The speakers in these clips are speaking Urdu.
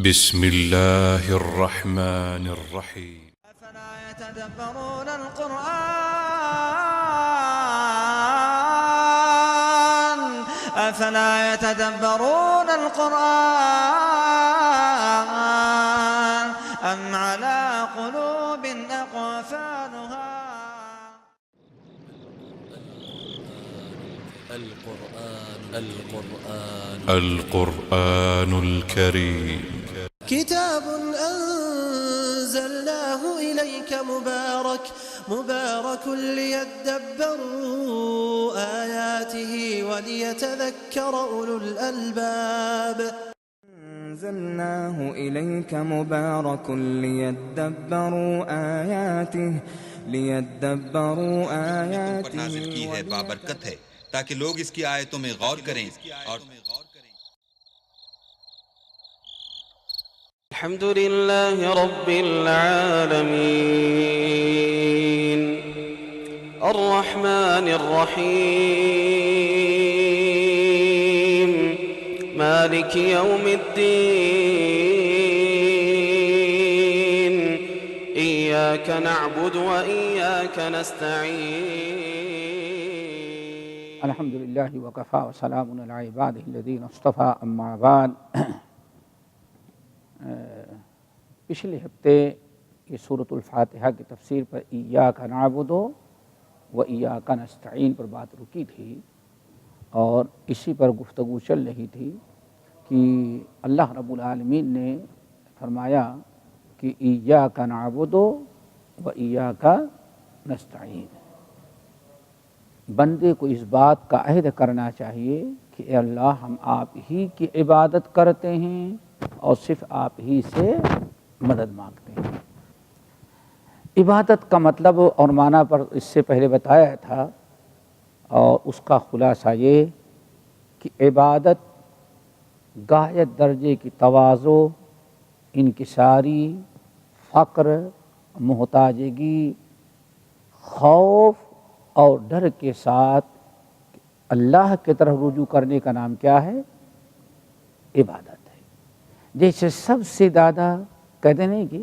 بسم الله الرحمن الرحيم. أفلا يتدبرون القرآن أم على قلوب أقفالها. القرآن الكريم كتاب أنزلناه إليك مبارك ليدبروا آياته وليتذكر أولو الألباب. أنزلناه إليك مبارك ليدبروا آياته پر نازل کی ہے بابرکت ہے تاکہ لوگ اس کی آیتوں میں غور کریں اور الحمد لله رب العالمين الرحمن الرحيم مالك يوم الدين إياك نعبد وإياك نستعين. الحمد لله وكفى وسلام على عباده الذين اصطفى اما بعد. پچھلے ہفتے یہ سورۃ الفاتحہ کی تفسیر پر ایاک نعبد و ایاک نستعین پر بات رکی تھی اور اسی پر گفتگو چل رہی تھی کہ اللہ رب العالمین نے فرمایا کہ ایاک نعبد و ایاک نستعین. بندے کو اس بات کا عہد کرنا چاہیے کہ اے اللہ ہم آپ ہی کی عبادت کرتے ہیں اور صرف آپ ہی سے مدد مانگتے ہیں. عبادت کا مطلب اور معنی پر اس سے پہلے بتایا تھا اور اس کا خلاصہ یہ کہ عبادت غایت درجے کی تواضع، انکساری، فقر، محتاجگی، خوف اور ڈر کے ساتھ اللہ کی طرف رجوع کرنے کا نام کیا ہے؟ عبادت. جیسے سب سے زیادہ کہتے نہیں کہ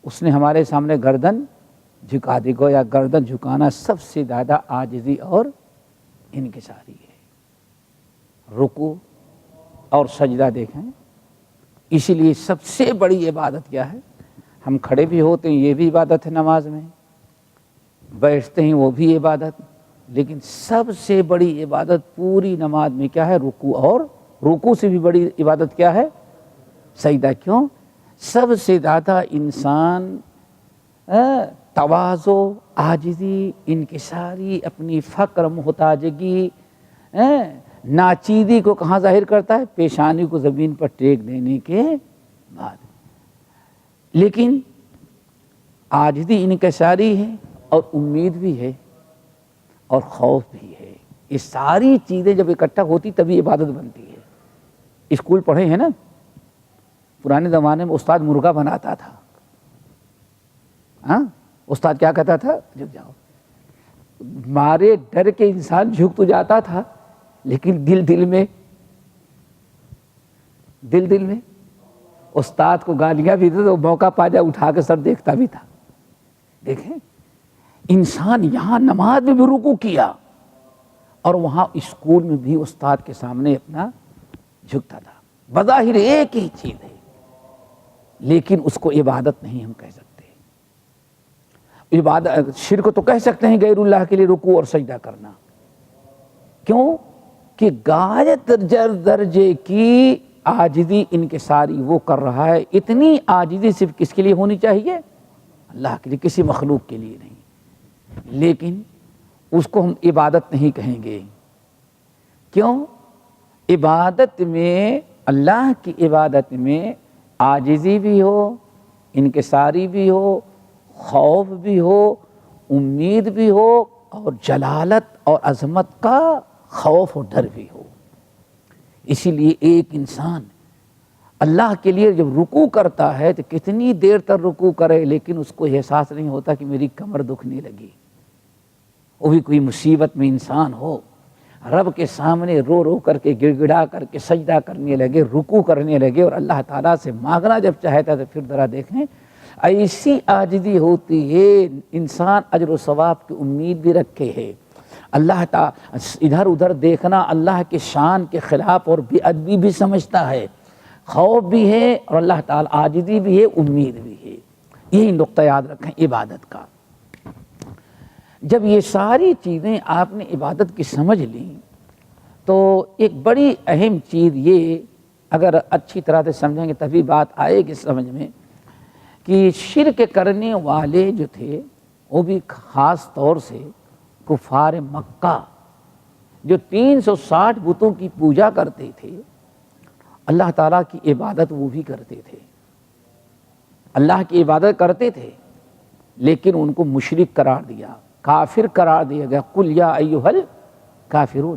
اس نے ہمارے سامنے گردن جھکا دی، گویا گردن جھکانا سب سے زیادہ عاجزی اور انکساری ہے. رکوع اور سجدہ دیکھیں، اسی لیے سب سے بڑی عبادت کیا ہے؟ ہم کھڑے بھی ہوتے ہیں یہ بھی عبادت ہے، نماز میں بیٹھتے ہیں وہ بھی عبادت، لیکن سب سے بڑی عبادت پوری نماز میں کیا ہے؟ رکوع. اور رکوع سے بھی بڑی عبادت کیا ہے؟ سجدہ. کیوں؟ سب سے زیادہ انسان تواضع، عاجزی، انکساری، اپنی فقر، محتاجگی، ناچیدگی کو کہاں ظاہر کرتا ہے؟ پیشانی کو زمین پر ٹیک دینے کے بعد. لیکن عاجزی، انکساری ہے اور امید بھی ہے اور خوف بھی ہے. یہ ساری چیزیں جب اکٹھا ہوتی تبھی عبادت بنتی ہے. اسکول پڑھے ہیں نا، پرانے زمانے میں استاد مرغا بناتا تھا. ہاں، استاد کیا کہتا تھا؟ جھک جاؤ. مارے ڈر کے انسان جھک تو جاتا تھا، لیکن دل میں استاد کو گالیاں بھی تھے تو موقع پا جائے اٹھا کے سر دیکھتا بھی تھا. دیکھیں انسان یہاں نماز میں بھی رکوع کیا اور وہاں اسکول میں بھی استاد کے سامنے اپنا جھکتا تھا. بظاہر ایک ہی چیز ہے لیکن اس کو عبادت نہیں ہم کہہ سکتے. عبادت شرک تو کہہ سکتے ہیں غیر اللہ کے لیے رکوع اور سجدہ کرنا. کیوں؟ کہ غایت درجے کی عاجزی، انکساری وہ کر رہا ہے. اتنی عاجزی صرف کس کے لیے ہونی چاہیے؟ اللہ کے لیے، کسی مخلوق کے لیے نہیں. لیکن اس کو ہم عبادت نہیں کہیں گے. کیوں؟ عبادت میں، اللہ کی عبادت میں عاجزی بھی ہو، انکساری بھی ہو، خوف بھی ہو، امید بھی ہو اور جلالت اور عظمت کا خوف اور ڈر بھی ہو. اسی لیے ایک انسان اللہ کے لیے جب رکوع کرتا ہے تو کتنی دیر تک رکوع کرے لیکن اس کو احساس نہیں ہوتا کہ میری کمر دکھنے لگی. وہ بھی کوئی مصیبت میں انسان ہو رب کے سامنے رو رو کر کے گڑ گڑا کر کے سجدہ کرنے لگے، رکوع کرنے لگے، اور اللہ تعالیٰ سے مانگنا جب چاہتا تو پھر ذرا دیکھیں ایسی عاجزی ہوتی ہے، انسان اجر و ثواب کی امید بھی رکھے ہے، اللہ تعالیٰ ادھر ادھر دیکھنا اللہ کے شان کے خلاف اور بے ادبی بھی سمجھتا ہے، خوف بھی ہے اور اللہ تعالیٰ عاجزی بھی ہے، امید بھی ہے۔ یہی نقطہ یاد رکھیں عبادت کا۔ جب یہ ساری چیزیں آپ نے عبادت کی سمجھ لیں تو ایک بڑی اہم چیز یہ اگر اچھی طرح سے سمجھیں گے تبھی بات آئے گی سمجھ میں، کہ شرک کرنے والے جو تھے وہ بھی خاص طور سے کفار مکہ جو 360 بتوں کی پوجا کرتے تھے، اللہ تعالیٰ کی عبادت وہ بھی کرتے تھے، اللہ کی عبادت کرتے تھے، لیکن ان کو مشرک قرار دیا، کافر قرار دیا گیا، قل یا ایھا الکافرون۔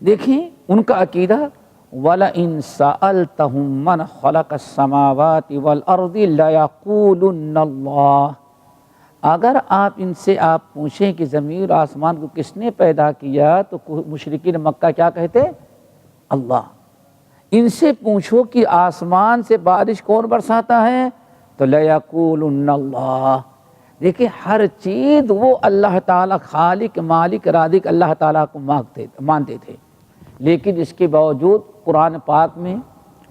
دیکھیں ان کا عقیدہ وَلَئِن سَأَلْتَهُم مَّنْ خَلَقَ السَّمَاوَاتِ وَالْأَرْضِ لَيَقُولُنَّ اللَّهُ، اگر ان سے آپ پوچھیں کہ زمین اور آسمان کو کس نے پیدا کیا تو مشرکین مکہ کیا کہتے؟ اللہ۔ ان سے پوچھو کہ آسمان سے بارش کون برساتا ہے تو لَيَقُولُنَّ اللَّهُ۔ دیکھیں ہر چیز وہ اللہ تعالیٰ خالق مالک رازق اللہ تعالیٰ کو مانتے تھے، لیکن اس کے باوجود قرآن پاک میں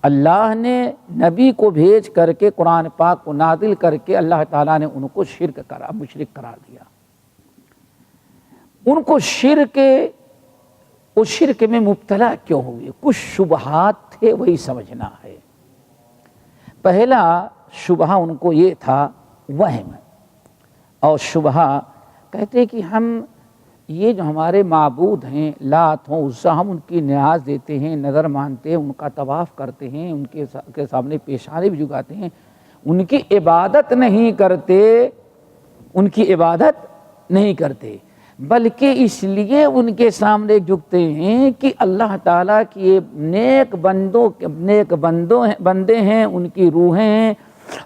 اللہ نے نبی کو بھیج کر کے قرآن پاک کو نازل کر کے اللہ تعالیٰ نے ان کو مشرک قرار دیا۔ ان کو اس شرک میں مبتلا کیوں ہوئے؟ کچھ شبہات تھے، وہی سمجھنا ہے۔ پہلا شبہ ان کو یہ تھا وہم، اور شبہ کہتے کہ ہم یہ جو ہمارے معبود ہیں لات ہوں عزیٰ، ہم ان کی نیاز دیتے ہیں، نظر مانتے ہیں، ان کا طواف کرتے ہیں، ان کے سامنے پیشانی بھی جھکاتے ہیں، ان کی عبادت نہیں کرتے، بلکہ اس لیے ان کے سامنے جھکتے ہیں کہ اللہ تعالیٰ کی نیک بندے ہیں، ان کی روحیں ہیں،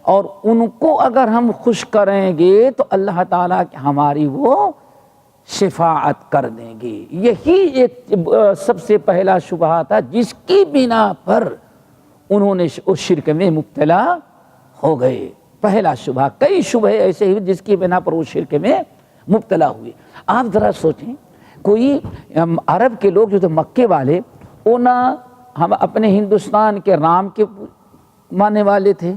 اور ان کو اگر ہم خوش کریں گے تو اللہ تعالیٰ ہماری وہ شفاعت کر دیں گے۔ یہی ایک سب سے پہلا شبہ تھا جس کی بنا پر انہوں نے اس شرک میں مبتلا ہو گئے۔ پہلا شبہ، کئی شبہ ایسے ہی جس کی بنا پر وہ شرک میں مبتلا ہوئے۔ آپ ذرا سوچیں، کوئی عرب کے لوگ جو تھے مکے والے، وہ نہ ہم اپنے ہندوستان کے رام کے ماننے والے تھے،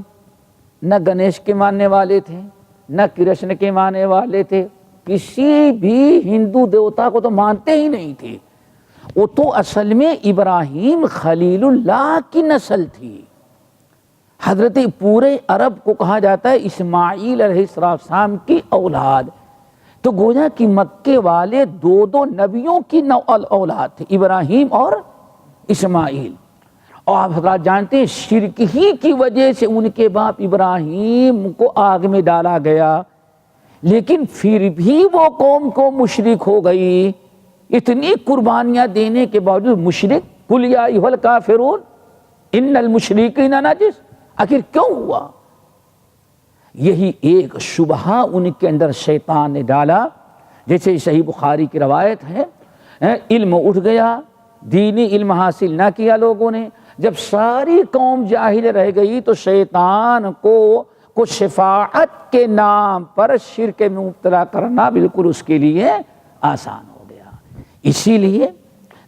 نہ گنیش کے ماننے والے تھے، نہ کرشن کے ماننے والے تھے، کسی بھی ہندو دیوتا کو تو مانتے ہی نہیں تھے۔ وہ تو اصل میں ابراہیم خلیل اللہ کی نسل تھی۔ حضرت پورے عرب کو کہا جاتا ہے اسماعیل علیہ السلام کی اولاد، تو گویا کہ مکے والے دو نبیوں کی اولاد تھے، ابراہیم اور اسماعیل۔ اور آپ حضرات جانتے ہیں شرک ہی کی وجہ سے ان کے باپ ابراہیم کو آگ میں ڈالا گیا، لیکن پھر بھی وہ قوم کو مشرک ہو گئی، اتنی قربانیاں دینے کے باوجود مشرک۔ قل یا ایھا الکافرون ان المشرکین نجس، آخر کیوں ہوا؟ یہی ایک شبہ ان کے اندر شیطان نے ڈالا۔ جیسے صحیح بخاری کی روایت ہے، علم اٹھ گیا، دینی علم حاصل نہ کیا لوگوں نے، جب ساری قوم جاہل رہ گئی تو شیطان کو شفاعت کے نام پر شرک میں مبتلا کرنا بالکل اس کے لیے آسان ہو گیا۔ اسی لیے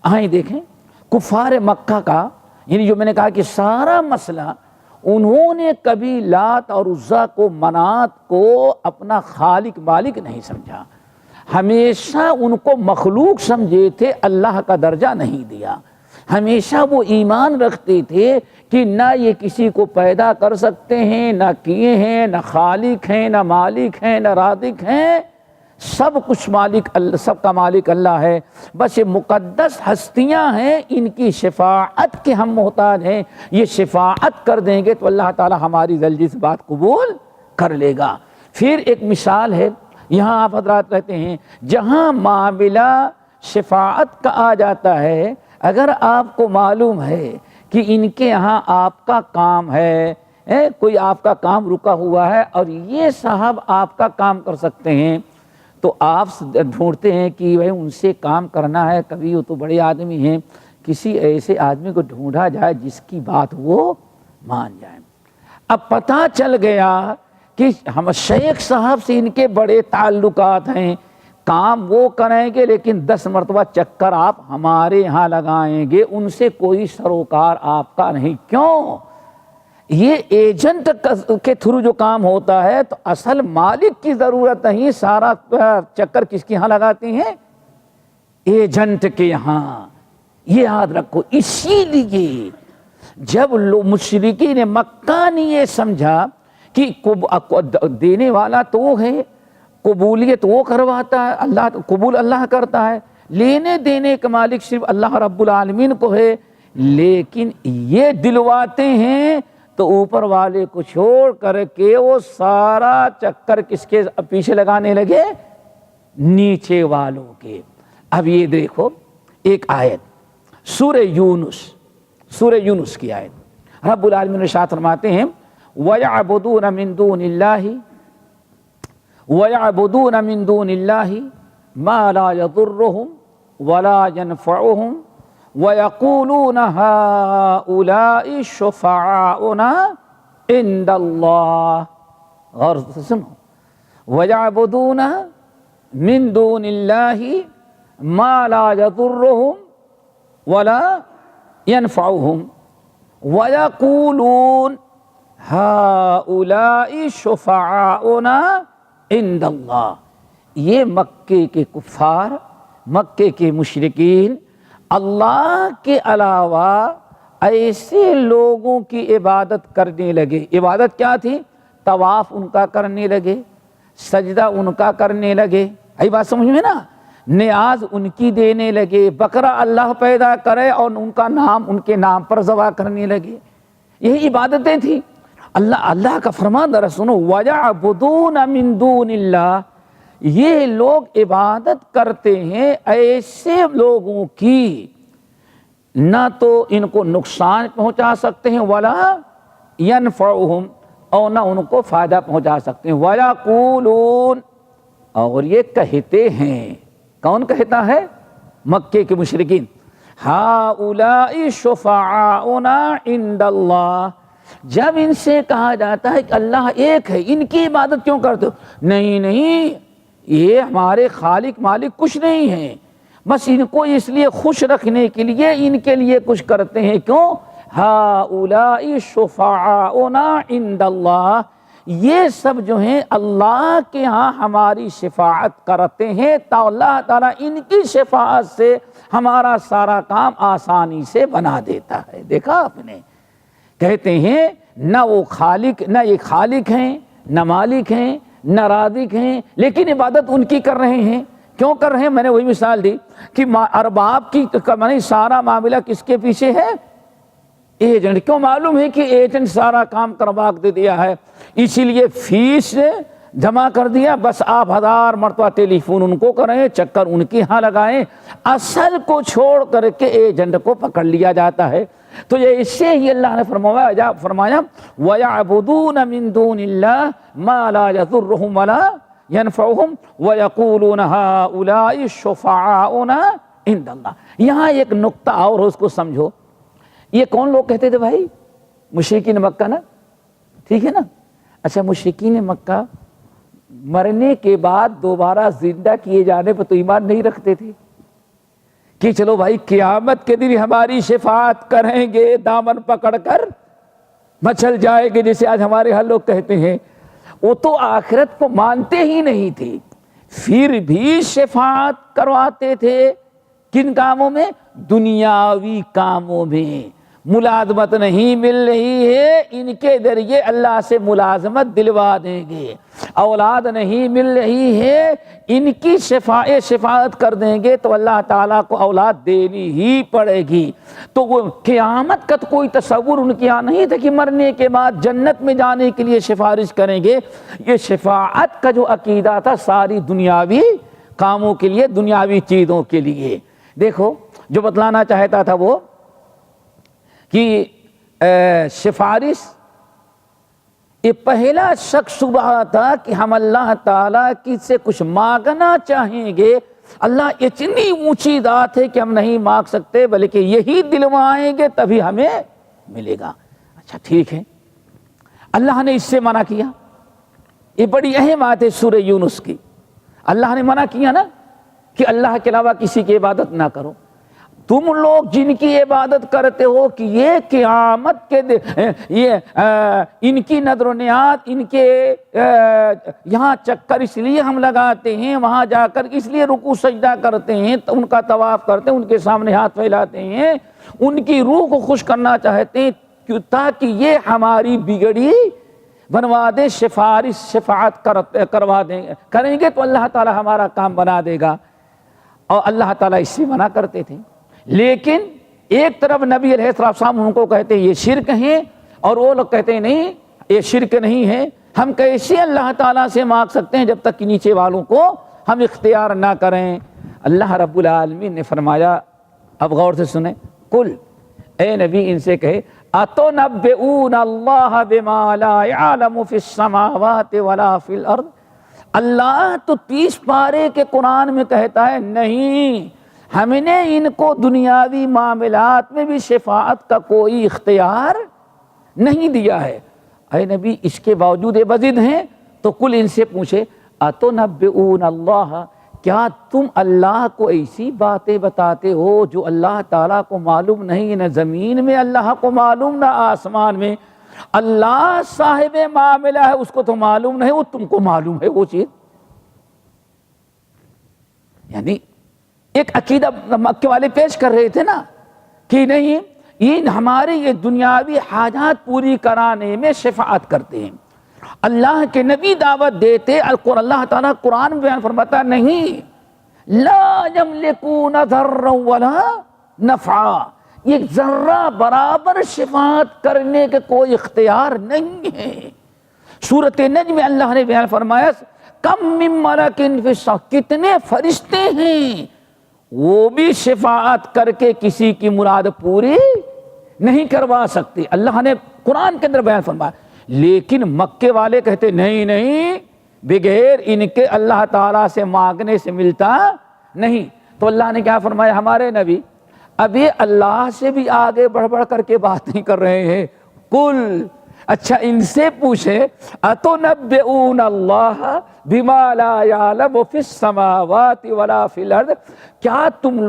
آئیں دیکھیں کفار مکہ کا، یعنی جو میں نے کہا کہ سارا مسئلہ، انہوں نے کبھی لات اور عزیٰ کو منات کو اپنا خالق مالک نہیں سمجھا، ہمیشہ ان کو مخلوق سمجھے تھے، اللہ کا درجہ نہیں دیا۔ ہمیشہ وہ ایمان رکھتے تھے کہ نہ یہ کسی کو پیدا کر سکتے ہیں، نہ کیے ہیں، نہ خالق ہیں، نہ مالک ہیں، نہ رازق ہیں، سب کچھ سب کا مالک اللہ ہے، بس یہ مقدس ہستیاں ہیں، ان کی شفاعت کے ہم محتاج ہیں، یہ شفاعت کر دیں گے تو اللہ تعالی ہماری جلدی سے بات قبول کر لے گا۔ پھر ایک مثال ہے، یہاں آپ حضرات رہتے ہیں، جہاں معاملہ شفاعت کا آ جاتا ہے، اگر آپ کو معلوم ہے کہ ان کے ہاں آپ کا کام ہے، کوئی آپ کا کام رکا ہوا ہے اور یہ صاحب آپ کا کام کر سکتے ہیں، تو آپ ڈھونڈتے ہیں کہ بھائی ان سے کام کرنا ہے، کبھی وہ تو بڑے آدمی ہیں، کسی ایسے آدمی کو ڈھونڈا جائے جس کی بات وہ مان جائے۔ اب پتہ چل گیا کہ ہم شیخ صاحب سے ان کے بڑے تعلقات ہیں، کام وہ کریں گے لیکن 10 مرتبہ چکر آپ ہمارے ہاں لگائیں گے، ان سے کوئی سروکار آپ کا نہیں۔ کیوں؟ یہ ایجنٹ کے تھرو جو کام ہوتا ہے تو اصل مالک کی ضرورت نہیں، سارا چکر کس کے ہاں لگاتے ہیں؟ ایجنٹ کے یہاں۔ یہ یاد رکھو۔ اسی لیے جب مشرکین مکہ نے یہ سمجھا کہ دینے والا تو وہ ہے، قبولیت وہ کرواتا ہے، اللہ قبول اللہ کرتا ہے، لینے دینے کا مالک صرف اللہ رب العالمین کو ہے، لیکن یہ دلواتے ہیں تو اوپر والے کو چھوڑ کر کے وہ سارا چکر کس کے پیچھے لگانے لگے؟ نیچے والوں کے۔ اب یہ دیکھو ایک آیت سورہ یونس کی آیت، رب العالمین ارشاد فرماتے ہیں وَيَعْبُدُونَ مِن دُونِ اللَّهِ مَا لَا يَضُرُّهُمْ وَلَا يَنْفَعُهُمْ وَيَقُولُونَ هَؤُلَاءِ شُفَعَاؤُنَا عِندَ اللَّهِ۔ غور سے سنو، وَيَعْبُدُونَ مِن دُونِ اللَّهِ مَا لَا يَضُرُّهُمْ وَلَا يَنْفَعُهُمْ وَيَقُولُونَ هَؤُلَاءِ شُفَعَاؤُنَا عِندَ اللَّهِ۔ یہ مکے کے کفار، مکے کے مشرکین اللہ کے علاوہ ایسے لوگوں کی عبادت کرنے لگے۔ عبادت کیا تھی؟ طواف ان کا کرنے لگے، سجدہ ان کا کرنے لگے، یہ بات سمجھ میں نا، نیاز ان کی دینے لگے، بکرا اللہ پیدا کرے اور ان کا نام ان کے نام پر ذبح کرنے لگے، یہی عبادتیں تھیں۔ اللہ کا فرمان ذرا سنو، وَيَعْبُدُونَ مِن دُونِ اللَّهِ، یہ لوگ عبادت کرتے ہیں ایسے لوگوں کی نہ تو ان کو نقصان پہنچا سکتے ہیں ولا ينفعهم، اور نہ ان کو فائدہ پہنچا سکتے ہیں، وَيَقُولُونَ، اور یہ کہتے ہیں، کون کہتا ہے؟ مکے کے مشرکین، هَؤُلَاءِ شُفَعَاؤُنَا عِندَ اللَّهِ۔ جب ان سے کہا جاتا ہے کہ اللہ ایک ہے، ان کی عبادت کیوں کرتے ہو؟ نہیں، یہ ہمارے خالق مالک کچھ نہیں ہیں، بس ان کو اس لیے خوش رکھنے کے لیے ان کے لیے کچھ کرتے ہیں۔ کیوں؟ ہؤلاء شفعاؤنا عند اللہ، یہ سب جو ہیں اللہ کے ہاں ہماری شفاعت کرتے ہیں تو اللہ تعالیٰ ان کی شفاعت سے ہمارا سارا کام آسانی سے بنا دیتا ہے۔ دیکھا آپ نے، کہتے ہیں نہ وہ خالق، نہ یہ خالق ہیں، نہ مالک ہیں، نہ رازق ہیں، لیکن عبادت ان کی کر رہے ہیں۔ کیوں کر رہے ہیں؟ میں نے وہی مثال دی کہ ارباب کی سارا معاملہ کس کے پیچھے ہے؟ ایجنٹ۔ کیوں؟ معلوم ہے کہ ایجنٹ سارا کام کروا دے دیا ہے، اسی لیے فیس جمع کر دیا، بس آپ 1000 مرتبہ ٹیلی فون ان کو کریں، چکر ان کے ہاں لگائیں، اصل کو چھوڑ کر کے ایجنٹ کو پکڑ لیا جاتا ہے۔ تو یہ اس سے ہی اللہ نے فرمایا وَيَعْبُدُونَ مِن دُونِ اللَّهِ مَا لَا يَضُرُّهُمْ وَلَا يَنْفَعُهُمْ وَيَقُولُونَ هَؤُلَاءِ شُفَعَاؤُنَا عِندَ اللَّهِ۔ یہاں ایک نقطہ اور اس کو سمجھو، یہ کون لوگ کہتے تھے بھائی؟ مشرکین مکہ نا، ٹھیک ہے نا؟ اچھا، مشرکین مکہ مرنے کے بعد دوبارہ زندہ کیے جانے پر تو ایمان نہیں رکھتے تھے کہ چلو بھائی قیامت کے دن ہماری شفاعت کریں گے، دامن پکڑ کر مچل جائے گے، جیسے آج ہمارے ہر لوگ کہتے ہیں۔ وہ تو آخرت کو مانتے ہی نہیں تھے، پھر بھی شفاعت کرواتے تھے۔ کن کاموں میں؟ دنیاوی کاموں میں۔ ملازمت نہیں مل رہی ہے، ان کے ذریعے اللہ سے ملازمت دلوا دیں گے۔ اولاد نہیں مل رہی ہے، ان کی شفاعت کر دیں گے تو اللہ تعالیٰ کو اولاد دینی ہی پڑے گی۔ تو وہ قیامت کا تو کوئی تصور ان کے یہاں نہیں تھا کہ مرنے کے بعد جنت میں جانے کے لیے سفارش کریں گے۔ یہ شفاعت کا جو عقیدہ تھا ساری دنیاوی کاموں کے لیے، دنیاوی چیزوں کے لیے۔ دیکھو جو بتلانا چاہتا تھا وہ کہ سفارش یہ پہلا شک شبہ تھا کہ ہم اللہ تعالیٰ کی سے کچھ مانگنا چاہیں گے، اللہ اتنی اونچی ذات ہے کہ ہم نہیں مانگ سکتے، بلکہ یہی دلوائیں گے تبھی ہمیں ملے گا۔ اچھا ٹھیک ہے، اللہ نے اس سے منع کیا۔ یہ بڑی اہم بات ہے سورہ یونس کی۔ اللہ نے منع کیا نا کہ اللہ کے علاوہ کسی کی عبادت نہ کرو۔ تم لوگ جن کی عبادت کرتے ہو کہ یہ قیامت کے ان کی نظر و نیاز، ان کے یہاں چکر اس لیے ہم لگاتے ہیں، وہاں جا کر اس لیے رکوع سجدہ کرتے ہیں، ان کا طواف کرتے ہیں، ان کے سامنے ہاتھ پھیلاتے ہیں، ان کی روح کو خوش کرنا چاہتے ہیں تاکہ یہ ہماری بگڑی بنوا دیں، شفاعت کروا دیں، کریں گے تو اللہ تعالی ہمارا کام بنا دے گا۔ اور اللہ تعالیٰ اس سے منع کرتے تھے۔ لیکن ایک طرف نبی علیہ السلام ان کو کہتے ہیں یہ شرک ہیں، اور وہ لوگ کہتے ہیں نہیں یہ شرک نہیں ہے، ہم کیسے اللہ تعالیٰ سے مانگ سکتے ہیں جب تک کہ نیچے والوں کو ہم اختیار نہ کریں۔ اللہ رب العالمین نے فرمایا، اب غور سے سنیں، قل اے نبی ان سے کہے اتنبئون اللہ بما لا يعلم فی السماوات ولا فی الارض، اللہ تو 30 پارے کے قرآن میں کہتا ہے نہیں، ہم نے ان کو دنیاوی معاملات میں بھی شفاعت کا کوئی اختیار نہیں دیا ہے۔ اے نبی اس کے باوجود بزد ہیں، تو کل ان سے پوچھے اتنبئون اللہ، کیا تم اللہ کو ایسی باتیں بتاتے ہو جو اللہ تعالیٰ کو معلوم نہیں، نہ زمین میں اللہ کو معلوم نہ آسمان میں؟ اللہ صاحب معاملہ ہے، اس کو تو معلوم نہیں، وہ تم کو معلوم ہے وہ چیز۔ یعنی ایک عقیدہ مکے والے پیش کر رہے تھے نا کہ نہیں یہ ہمارے یہ دنیاوی حاجات پوری کرانے میں شفاعت کرتے ہیں، اللہ کے نبی دعوت دیتے، اللہ تعالیٰ قرآن بیان فرماتا نہیں لا یملکون ذرا ولا نفعا، یہ ذرہ برابر شفاعت کرنے کے کوئی اختیار نہیں ہے۔ سورۃ نجم میں اللہ نے بیان فرمایا کم من ملک فی السماء، کتنے فرشتے ہیں وہ بھی شفاعت کر کے کسی کی مراد پوری نہیں کروا سکتے، اللہ نے قرآن کے اندر بیان فرمایا۔ لیکن مکے والے کہتے نہیں نہیں، بغیر ان کے اللہ تعالیٰ سے مانگنے سے ملتا نہیں۔ تو اللہ نے کیا فرمایا ہمارے نبی، اب یہ اللہ سے بھی آگے بڑھ بڑھ کر کے بات نہیں کر رہے ہیں، کل اچھا ان سے پوچھے اتنبئون اللہ بما لا یعلم فی السماوات ولا فی الارض، کیا تم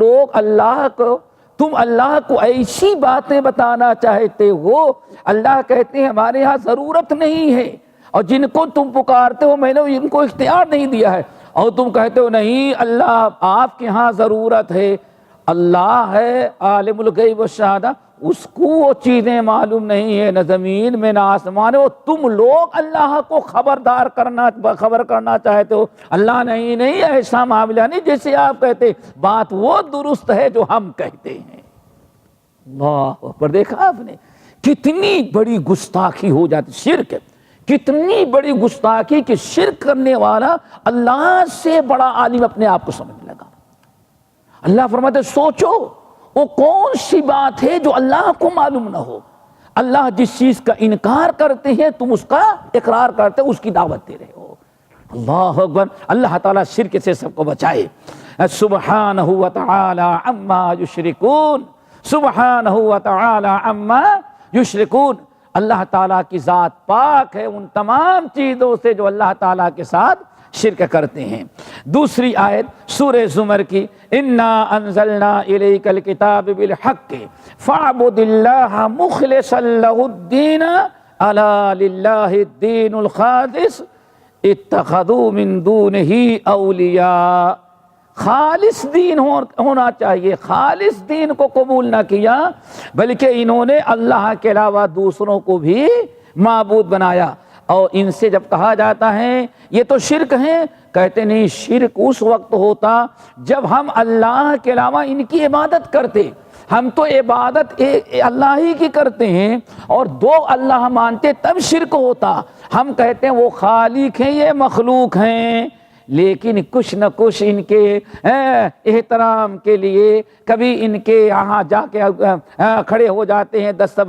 اللہ کو ایسی باتیں بتانا چاہتے ہو؟ اللہ کہتے ہیں ہمارے ہاں ضرورت نہیں ہے، اور جن کو تم پکارتے ہو میں نے ان کو اختیار نہیں دیا ہے، اور تم کہتے ہو نہیں اللہ آپ کے ہاں ضرورت ہے۔ اللہ ہے عالم الغیب والشہادہ، اس کو وہ چیزیں معلوم نہیں ہے، نہ زمین میں نہ آسمان ہے، وہ تم لوگ اللہ کو خبر کرنا چاہتے ہو۔ اللہ نہیں ایسا معاملہ نہیں جیسے آپ کہتے، بات وہ درست ہے جو ہم کہتے ہیں۔ اللہ اکبر، دیکھا آپ نے کتنی بڑی گستاخی ہو جاتی، شرک کتنی بڑی گستاخی کہ شرک کرنے والا اللہ سے بڑا عالم اپنے آپ کو سمجھنے لگا۔ اللہ فرماتے سوچو وہ کون سی بات ہے جو اللہ کو معلوم نہ ہو؟ اللہ جس چیز کا انکار کرتے ہیں تم اس کا اقرار کرتے ہو، اس کی دعوت دے رہے ہو۔ اللہ اکبر، اللہ تعالیٰ شرک سے سب کو بچائے۔ سبحانہ وتعالی عما یشرکون، سبحانہ وتعالی عما یشرکون، اللہ تعالیٰ کی ذات پاک ہے ان تمام چیزوں سے جو اللہ تعالیٰ کے ساتھ شرک کرتے ہیں۔ دوسری آیت سورہ زمر کی، انا انزلنا الیک الکتاب بالحق فاعبد اللہ مخلصا لہ الدین الا للہ الدین الخالص اتخذوا من دونہ اولیاء، خالص دین ہونا چاہیے، خالص دین کو قبول نہ کیا بلکہ انہوں نے اللہ کے علاوہ دوسروں کو بھی معبود بنایا۔ اور ان سے جب کہا جاتا ہے یہ تو شرک ہے، کہتے نہیں شرک اس وقت ہوتا جب ہم اللہ کے علاوہ ان کی عبادت کرتے، ہم تو عبادت اللہ ہی کی کرتے ہیں اور دو اللہ مانتے تب شرک ہوتا۔ ہم کہتے ہیں وہ خالق ہیں یہ مخلوق ہیں، لیکن کچھ نہ کچھ ان کے احترام کے لیے کبھی ان کے یہاں جا کے کھڑے ہو جاتے ہیں دستہ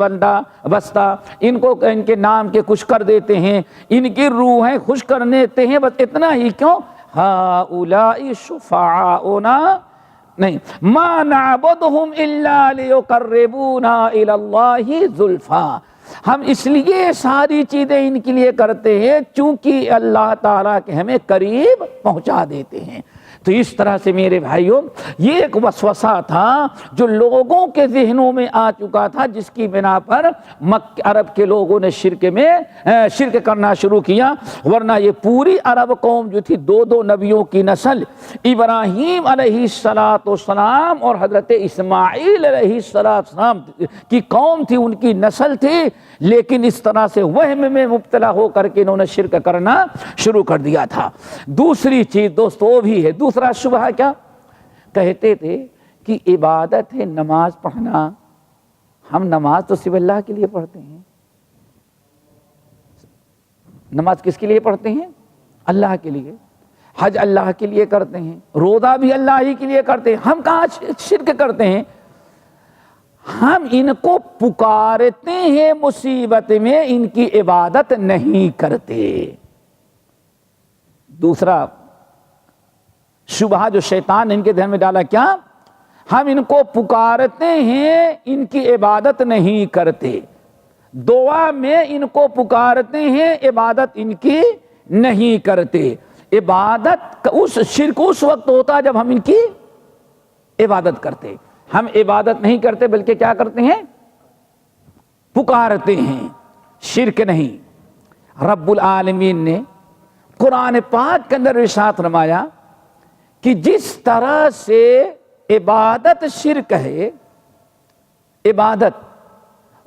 بستہ، ان کو ان کے نام کے کچھ کر دیتے ہیں، ان کی روحیں خوش کر دیتے ہیں، بس اتنا ہی کیوں؟ ہؤلاء شفعاؤنا نہیں ما نعبدهم الا ليقربونا الى الله زلفا، ہم اس لیے ساری چیزیں ان کے لیے کرتے ہیں چونکہ اللہ تعالیٰ کے ہمیں قریب پہنچا دیتے ہیں۔ تو اس طرح سے میرے بھائیوں یہ ایک وسوسہ تھا جو لوگوں کے ذہنوں میں آ چکا تھا، جس کی بنا پر عرب کے لوگوں نے شرک کرنا شروع کیا، ورنہ یہ پوری عرب قوم جو تھی دو نبیوں کی نسل، ابراہیم علیہ السلام اور حضرت اسماعیل علیہ السلام کی قوم تھی، ان کی نسل تھی، لیکن اس طرح سے وہم میں مبتلا ہو کر کے انہوں نے شرک کرنا شروع کر دیا تھا۔ دوسری چیز دوستو وہ بھی ہے، دوسرا شبہ کیا کہتے تھے کہ عبادت ہے نماز پڑھنا، ہم نماز تو صرف اللہ کے لیے پڑھتے ہیں۔ نماز کس کے لیے پڑھتے ہیں؟ اللہ کے لیے۔ حج اللہ کے لیے کرتے ہیں، روزہ بھی اللہ ہی کے لیے کرتے ہیں، ہم کہاں شرک کرتے ہیں؟ ہم ان کو پکارتے ہیں مصیبت میں، ان کی عبادت نہیں کرتے۔ دوسرا شبہ جو شیطان نے ان کے ذہن میں ڈالا کیا؟ ہم ان کو پکارتے ہیں، ان کی عبادت نہیں کرتے، دعا میں ان کو پکارتے ہیں، عبادت ان کی نہیں کرتے۔ عبادت شرک اس وقت ہوتا جب ہم ان کی عبادت کرتے، ہم عبادت نہیں کرتے بلکہ کیا کرتے ہیں؟ پکارتے ہیں، شرک نہیں۔ رب العالمین نے قرآن پاک کے اندر ارشاد فرمایا کہ جس طرح سے عبادت شرک ہے عبادت،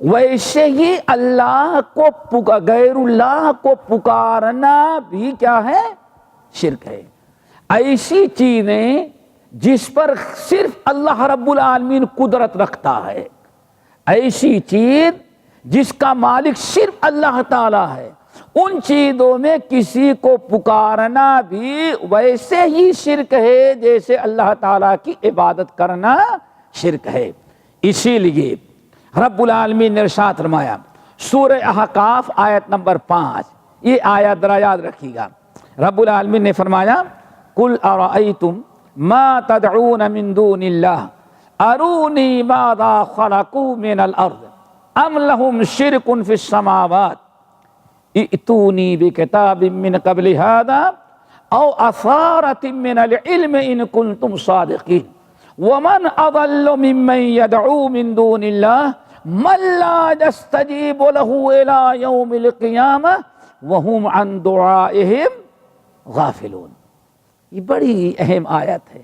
ویسے ہی اللہ کو غیر اللہ کو پکارنا بھی کیا ہے؟ شرک ہے۔ ایسی چیزیں جس پر صرف اللہ رب العالمین قدرت رکھتا ہے، ایسی چیز جس کا مالک صرف اللہ تعالی ہے، ان چیزوں میں کسی کو پکارنا بھی ویسے ہی شرک ہے جیسے اللہ تعالیٰ کی عبادت کرنا شرک ہے۔ اسی لیے رب العالمین نے ارشاد فرمایا سورہ احقاف آیت نمبر 5، یہ آیت ذرا یاد رکھیے گا۔ رب العالمین نے فرمایا قل ارأیتم ما تدعون من دون اللہ ارونی ماذا خلقوا من الارض ام لهم شرک فی السماوات ائتونی بکتاب من قبل هذا او اثارۃ من العلم ان کنتم صادقین ومن اضل ممن يدعو من دون اللہ من لا يستجیب له الى یوم القیامہ وهم عن دعائهم غافلون۔ یہ بڑی اہم آیت ہے۔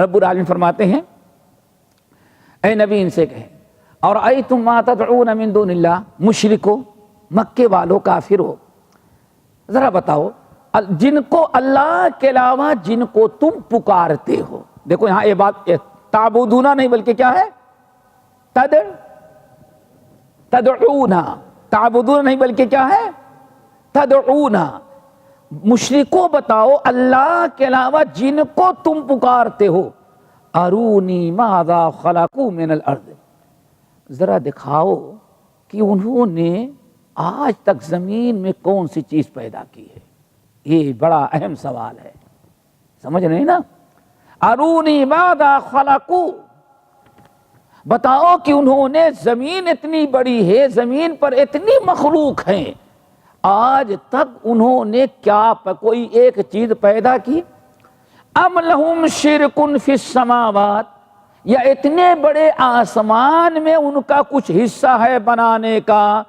رب العالمین فرماتے ہیں اے نبی ان سے کہیں اور ایتم ما تدعون من دون اللہ، مشرکو، مکے والو، کافرو، ذرا بتاؤ جن کو اللہ کے علاوہ جن کو تم پکارتے ہو، دیکھو یہاں عبادت تعبدونا نہیں بلکہ کیا ہے؟ تدعونا، تعبدونا نہیں بلکہ کیا ہے؟ تدعونا۔ مشرکو بتاؤ اللہ کے علاوہ جن کو تم پکارتے ہو، ارونی ماذا خلقوا من الارض، ذرا دکھاؤ کہ انہوں نے آج تک زمین میں کون سی چیز پیدا کی ہے۔ یہ بڑا اہم سوال ہے، سمجھ رہے ہیں نا؟ ارونی ماذا خلقوا، بتاؤ کہ انہوں نے، زمین اتنی بڑی ہے، زمین پر اتنی مخلوق ہیں، آج تک انہوں نے کیا کوئی ایک چیز پیدا کی؟ ام لہم شرک فی السماوات، یا اتنے بڑے آسمان میں ان کا کچھ حصہ ہے بنانے کا؟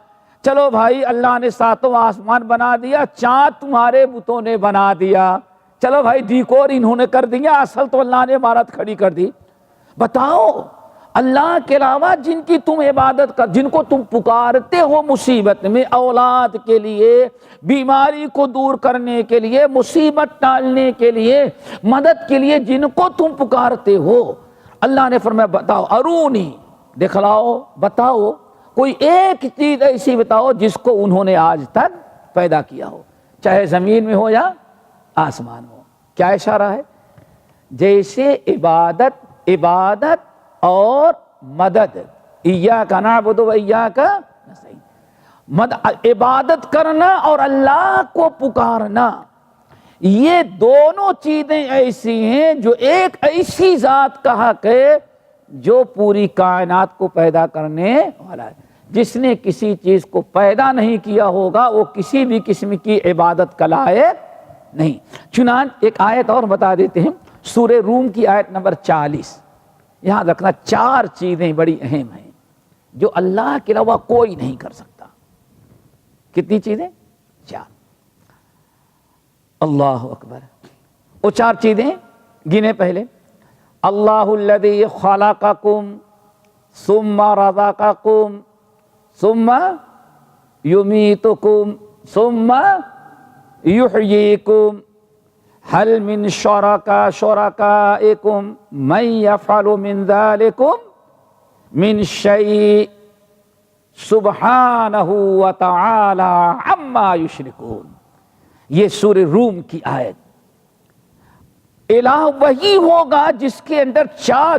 چلو بھائی اللہ نے ساتوں آسمان بنا دیا، چاند تمہارے بتوں نے بنا دیا، چلو بھائی ڈیکور انہوں نے کر دیا، اصل تو اللہ نے عمارت کھڑی کر دی۔ بتاؤ اللہ کے علاوہ جن کی تم عبادت کر، جن کو تم پکارتے ہو مصیبت میں، اولاد کے لیے، بیماری کو دور کرنے کے لیے، مصیبت ٹالنے کے لیے، مدد کے لیے جن کو تم پکارتے ہو، اللہ نے فرمایا بتاؤ ارونی، دکھلاؤ، بتاؤ کوئی ایک چیز ایسی بتاؤ جس کو انہوں نے آج تک پیدا کیا ہو، چاہے زمین میں ہو یا آسمان ہو۔ کیا اشارہ ہے؟ جیسے عبادت اور مدد، ایاک نعبد و ایاک نستعین، عبادت کرنا اور اللہ کو پکارنا، یہ دونوں چیزیں ایسی ہیں جو ایک ایسی ذات کا حق ہے جو پوری کائنات کو پیدا کرنے والا ہے۔ جس نے کسی چیز کو پیدا نہیں کیا ہوگا وہ کسی بھی قسم کی عبادت کا لائق نہیں۔ چنانچہ ایک آیت اور بتا دیتے ہیں، سورہ روم کی آیت نمبر 40۔ یہاں رکھنا 4 چیزیں بڑی اہم ہیں جو اللہ کے علاوہ کوئی نہیں کر سکتا۔ کتنی چیزیں؟ 4۔ اللہ اکبر۔ وہ 4 چیزیں گنے پہلے، اللہ الذی خلقکم ثم رزقکم ثم یمیتکم ثم یحییکم هل من شرکائکم من یفعل من ذلکم من شیء سبحانہ وتعالی عما یشرکون۔ یہ سورہ روم کی آیت۔ الہ وہی ہوگا جس کے اندر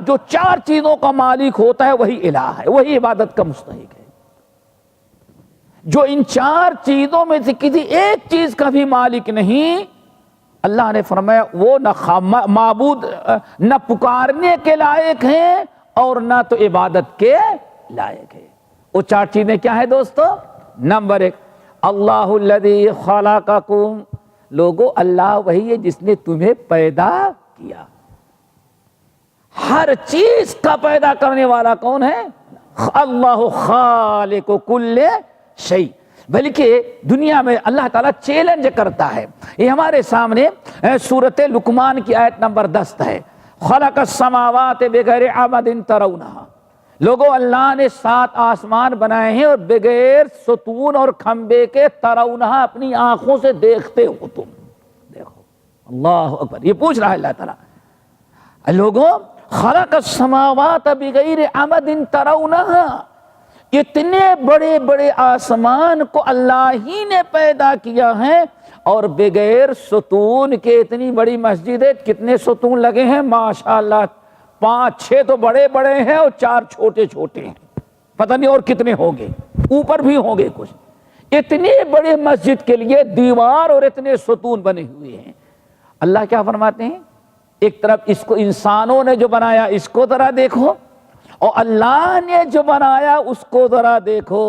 جو 4 چیزوں کا مالک ہوتا ہے وہی الہ ہے، وہی عبادت کا مستحق ہے۔ جو ان 4 چیزوں میں سے کسی ایک چیز کا بھی مالک نہیں، اللہ نے فرمایا وہ نہ معبود، نہ پکارنے کے لائق ہیں اور نہ تو عبادت کے لائق ہے۔ وہ 4 چیزیں کیا ہیں دوستو؟ نمبر 1، اللہ الذی خلقکم، لوگو اللہ وہی ہے جس نے تمہیں پیدا کیا۔ ہر چیز کا پیدا کرنے والا کون ہے؟ اللہ خالق کل شیء۔ بلکہ دنیا میں اللہ تعالیٰ چیلنج کرتا ہے، یہ ہمارے سامنے سورۃ لقمان کی آیت نمبر 10 ہے، خلق السماوات بغیر عمد ترونہا۔ لوگو اللہ نے 7 آسمان بنائے ہیں اور بغیر ستون اور کھمبے کے، ترونہا اپنی آنکھوں سے دیکھتے ہو تم، دیکھو۔ اللہ اکبر، یہ پوچھ رہا ہے اللہ تعالیٰ، لوگو خلق السماوات بغیر عمد ترونہا، اتنے بڑے بڑے آسمان کو اللہ ہی نے پیدا کیا ہے اور بغیر ستون کے۔ اتنی بڑی مسجد ہے، کتنے ستون لگے ہیں؟ ماشاءاللہ 5-6 تو بڑے بڑے ہیں اور 4 چھوٹے چھوٹے ہیں، پتہ نہیں اور کتنے ہوں گے، اوپر بھی ہوں گے کچھ۔ اتنے بڑے مسجد کے لیے دیوار اور اتنے ستون بنے ہوئے ہیں۔ اللہ کیا فرماتے ہیں؟ ایک طرف اس کو انسانوں نے جو بنایا اس کو ذرا دیکھو، اور اللہ نے جو بنایا اس کو ذرا دیکھو۔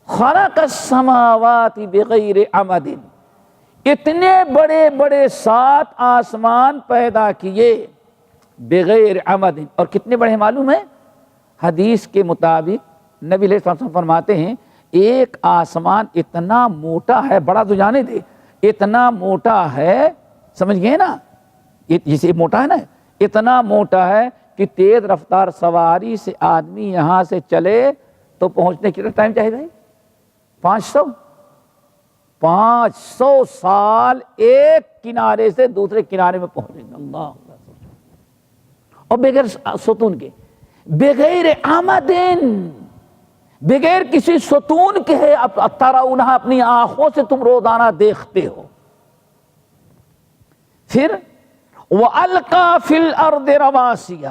خلق السماوات بغیر عمد، اتنے بڑے بڑے 7 آسمان پیدا کیے بغیر عمد، اور کتنے بڑے معلوم ہے؟ حدیث کے مطابق نبی علیہ الصلوۃ والسلام فرماتے ہیں ایک آسمان اتنا موٹا ہے، بڑا تو جانے دے، اتنا موٹا ہے، سمجھ گئے نا، جسے موٹا ہے نا، اتنا موٹا ہے کہ تیز رفتار سواری سے آدمی یہاں سے چلے تو پہنچنے کتنا ٹائم چاہیے بھائی؟ 500 سال ایک کنارے سے دوسرے کنارے میں پہنچیں گے۔ اللہ، اور بغیر ستون کے، بغیر آمدن، بغیر کسی ستون کے ہے، ترونہا اپنی آنکھوں سے تم روزانہ دیکھتے ہو۔ پھر وَأَلْقَى فِي الْأَرْضِ رَوَاسِيَ،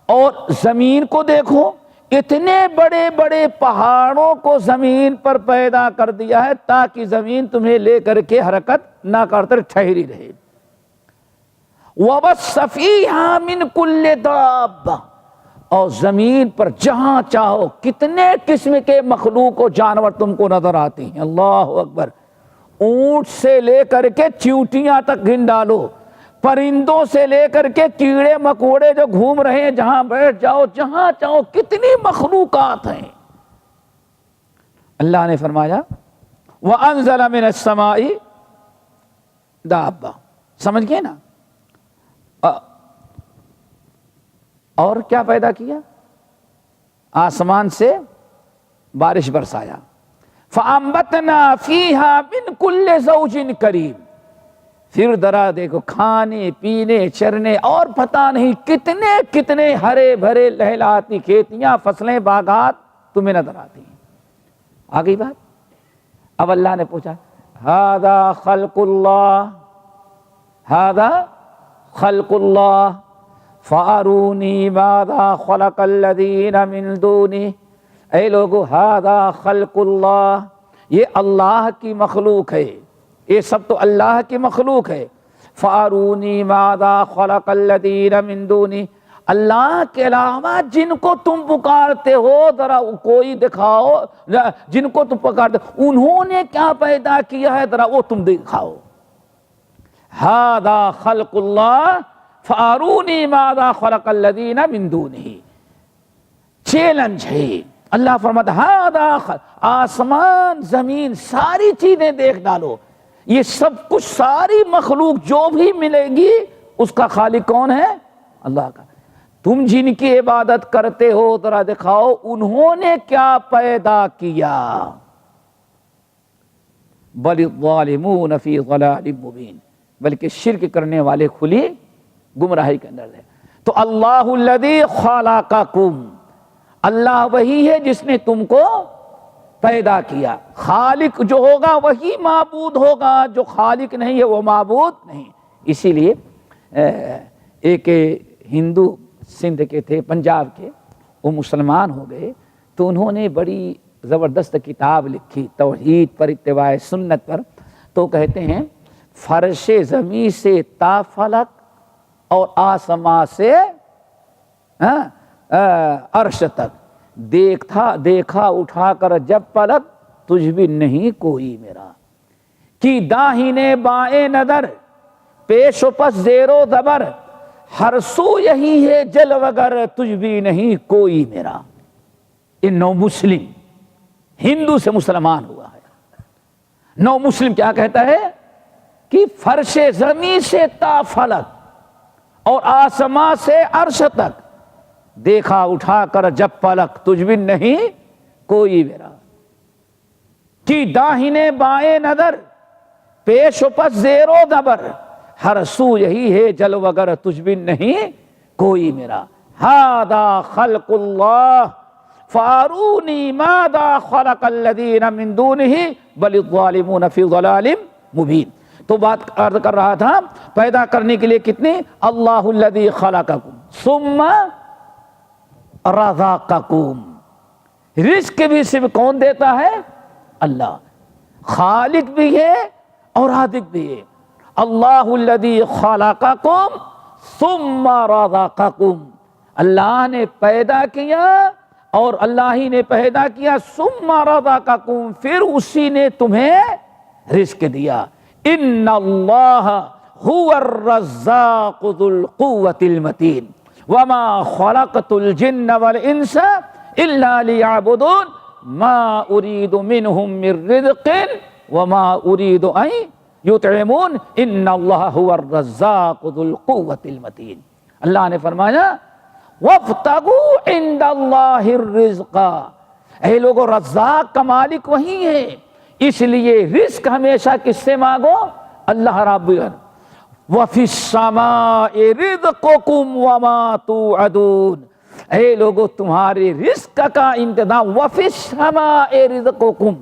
اور زمین کو دیکھو، اتنے بڑے بڑے پہاڑوں کو زمین پر پیدا کر دیا ہے تاکہ زمین تمہیں لے کر کے حرکت نہ کرتے ٹھہری رہے۔ وَبَثَّ فِيهَا مِن كُلِّ دَابَّةٍ، اور زمین پر جہاں چاہو کتنے قسم کے مخلوق و جانور تم کو نظر آتے ہیں۔ اللہ اکبر، اونٹ سے لے کر کے چیونٹیاں تک گن ڈالو، پرندوں سے لے کر کے کیڑے مکوڑے جو گھوم رہے ہیں، جہاں بیٹھ جاؤ جہاں چاہو، کتنی مخلوقات ہیں۔ اللہ نے فرمایا وَأَنزَلَ مِنَ السَّمَاءِ دَابَّةً، سمجھ گئے نا؟ اور کیا پیدا کیا؟ آسمان سے بارش برسایا۔ فَأَنبَتْنَا فِيهَا مِن كُلِّ زَوْجٍ كَرِيمٍ، پھر ذرا دیکھو کھانے پینے چرنے اور پتہ نہیں کتنے کتنے ہرے بھرے لہلاتی کھیتیاں، فصلیں، باغات تمہیں نظر آتی ہیں۔ آگئی بات؟ اب اللہ نے پوچھا هَذَا خَلْقُ اللَّهِ، ھذا خلق اللہ فارونی ماذا خلق الذین من دونہ، اے لوگو ھذا خلق اللہ، یہ اللہ کی مخلوق ہے، یہ سب تو اللہ کی مخلوق ہے. فارونی ماذا خلق الذین من دونہ، اللہ کے علاوہ جن کو تم پکارتے ہو ذرا کوئی دکھاؤ، جن کو تم پکارتے انہوں نے کیا پیدا کیا ہے ذرا وہ تم دکھاؤ. ھذا خلق اللہ فارونی ماذا خلق الذین من دونہ، چیلنج ہے. اللہ فرماتا ھذا، آسمان زمین ساری چیزیں دیکھ ڈالو، یہ سب کچھ ساری مخلوق جو بھی ملے گی اس کا خالق کون ہے؟ اللہ کا. تم جن کی عبادت کرتے ہو ذرا دکھاؤ انہوں نے کیا پیدا کیا. بل الظالمون فی ضلال مبین، بلکہ شرک کرنے والے کھلی گمراہی کے اندر ہے. تو اللہ الذی خلقکم، اللہ وہی ہے جس نے تم کو پیدا کیا. خالق جو ہوگا وہی معبود ہوگا، جو خالق نہیں ہے وہ معبود نہیں. اسی لیے ایک ہندو سندھ کے تھے، پنجاب کے، وہ مسلمان ہو گئے تو انہوں نے بڑی زبردست کتاب لکھی توحید پر، اتباع سنت پر. تو کہتے ہیں فرش زمین سے تا فلک اور آسماں سے عرش تک، دیکھا اٹھا کر جب پلک تجھ بھی نہیں کوئی میرا. کی داہنے بائیں نظر پیش و پس زیر و زبر، ہر سو یہی ہے جل وگر تجھ بھی نہیں کوئی میرا. یہ نو مسلم ہندو سے مسلمان ہوا ہے. نو مسلم کیا کہتا ہے کہ فرش زمین سے تا فلک اور آسماں سے عرش تک، دیکھا اٹھا کر جب پلک تجھ بھی نہیں کوئی میرا. کی داہنے بائیں نظر پیش و پس زیر و زبر، ہر سو یہی ہے جل وگر تجھ بھی نہیں کوئی میرا. ھذا خلق اللہ فارونی ماذا خلق الذین من دونہ بل الظالمون فی ضلال مبین. تو بات عرض کر رہا تھا پیدا کرنے کے لیے کتنے، اللہ الذی خلقکم ثم رزقکم. رزق بھی صرف کون دیتا ہے؟ اللہ. خالق بھی ہے اور رازق بھی ہے. اللہ الذی خلقکم ثم رزقکم، اللہ نے پیدا کیا اور اللہ ہی نے پیدا کیا، ثم رزقکم پھر اسی نے تمہیں رزق دیا. ان اللہ هو الرزاق ذو القوة المتین وما خلقت الجن والانس الا ليعبدون ما اريد منهم من رزق وما اريد ان يطعمون ان اللہ هو الرزاق ذو القوة المتین. اللہ نے فرمایا وابتغوا عند اللہ الرزق، اے لوگو رزاق کا مالک وہی ہے، اس لیے رزق ہمیشہ کس سے مانگو؟ اللہ رب العالمین. وفی السماء رزقکم وما توعدون، اے لوگو تمہارے رزق کا انتظام، وفی السماء رزقکم،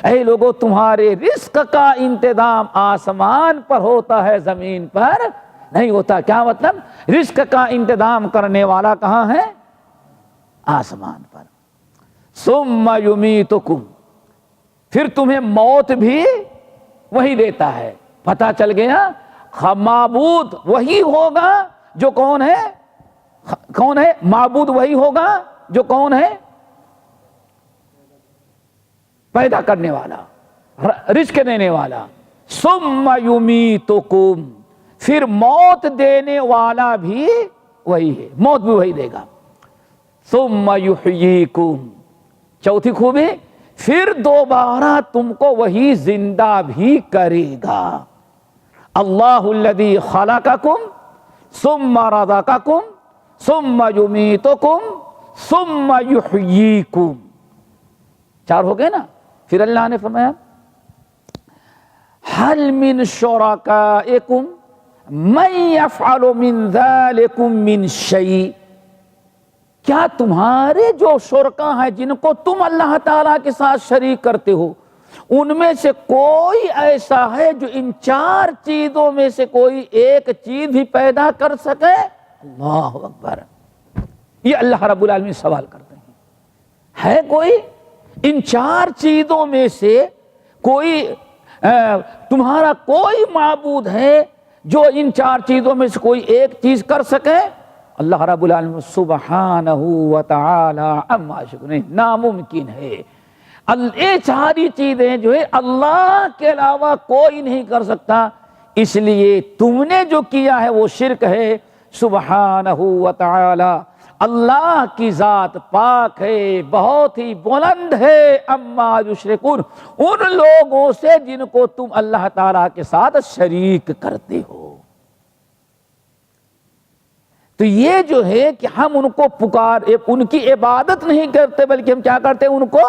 اے لوگو تمہارے رزق کا انتظام آسمان پر ہوتا ہے، زمین پر نہیں ہوتا. کیا مطلب؟ رزق کا انتظام کرنے والا کہاں ہے؟ آسمان پر. ثم یمیتکم، پھر تمہیں موت بھی وہی دیتا ہے. پتہ چل گیا معبود وہی ہوگا جو کون ہے؟ کون ہے معبود؟ وہی ہوگا جو کون ہے؟ پیدا کرنے والا، رزق دینے والا. ثم یمیتکم، پھر موت دینے والا بھی وہی ہے، موت بھی وہی دے گا. ثم یحییکم، چوتھی خوبی پھر دوبارہ تم کو وہی زندہ بھی کرے گا. اللہ الذی خلقکم ثم رزقکم ثم یمیتکم ثم یحییکم. چار ہو گئے نا. پھر اللہ نے فرمایا هل من شرکائکم من یفعل من ذلکم من شیء، کیا تمہارے جو شرکا ہیں جن کو تم اللہ تعالیٰ کے ساتھ شریک کرتے ہو ان میں سے کوئی ایسا ہے جو ان 4 چیزوں میں سے کوئی ایک چیز بھی پیدا کر سکے؟ اللہ اکبر، یہ اللہ رب العالمین سوال کرتے ہیں، ہے کوئی ان 4 چیزوں میں سے کوئی تمہارا کوئی معبود ہے جو ان 4 چیزوں میں سے کوئی ایک چیز کر سکے؟ اللہ رب العالمین سبحانہ و تعالی عما یشرکون، ناممکن ہے، یہ ساری چیزیں جو ہے اللہ کے علاوہ کوئی نہیں کر سکتا، اس لیے تم نے جو کیا ہے وہ شرک ہے۔ سبحانہ و تعالی، اللہ کی ذات پاک ہے، بہت ہی بلند ہے، اما یشرکون، ان لوگوں سے جن کو تم اللہ تعالیٰ کے ساتھ شریک کرتے ہو۔ تو یہ جو ہے کہ ہم ان کو ان کی عبادت نہیں کرتے بلکہ ہم کیا کرتے ہیں؟ ان کو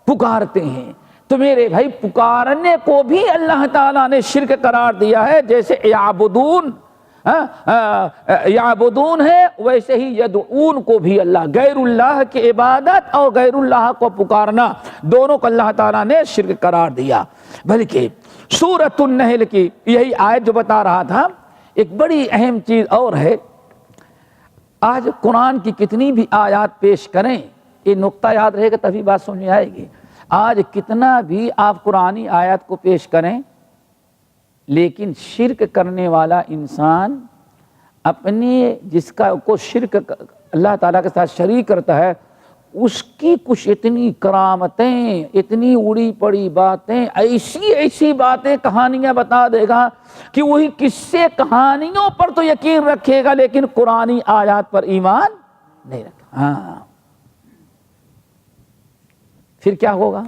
پکارتے ہیں۔ تو میرے بھائی، پکارنے کو بھی اللہ تعالیٰ نے شرک قرار دیا ہے، جیسے یعبدون ہے ویسے ہی یدعون کو بھی اللہ، غیر اللہ کی عبادت اور غیر اللہ کو پکارنا دونوں کو اللہ تعالیٰ نے شرک قرار دیا۔ بلکہ سورۃ النحل کی یہی آیت جو بتا رہا تھا، ایک بڑی اہم چیز اور ہے۔ آج قرآن کی کتنی بھی آیات پیش کریں، یہ نقطہ یاد رہے گا تبھی بات سمجھ میں آئے گی۔ آج کتنا بھی آپ قرآنی آیات کو پیش کریں، لیکن شرک کرنے والا انسان اپنے جس کا کو شرک اللہ تعالیٰ کے ساتھ شریک کرتا ہے، اس کی کچھ اتنی کرامتیں، اتنی اڑی پڑی باتیں، ایسی باتیں، کہانیاں بتا دے گا کہ وہی قصے کہانیوں پر تو یقین رکھے گا لیکن قرآنی آیات پر ایمان نہیں رکھے۔ ہاں، پھر کیا ہوگا؟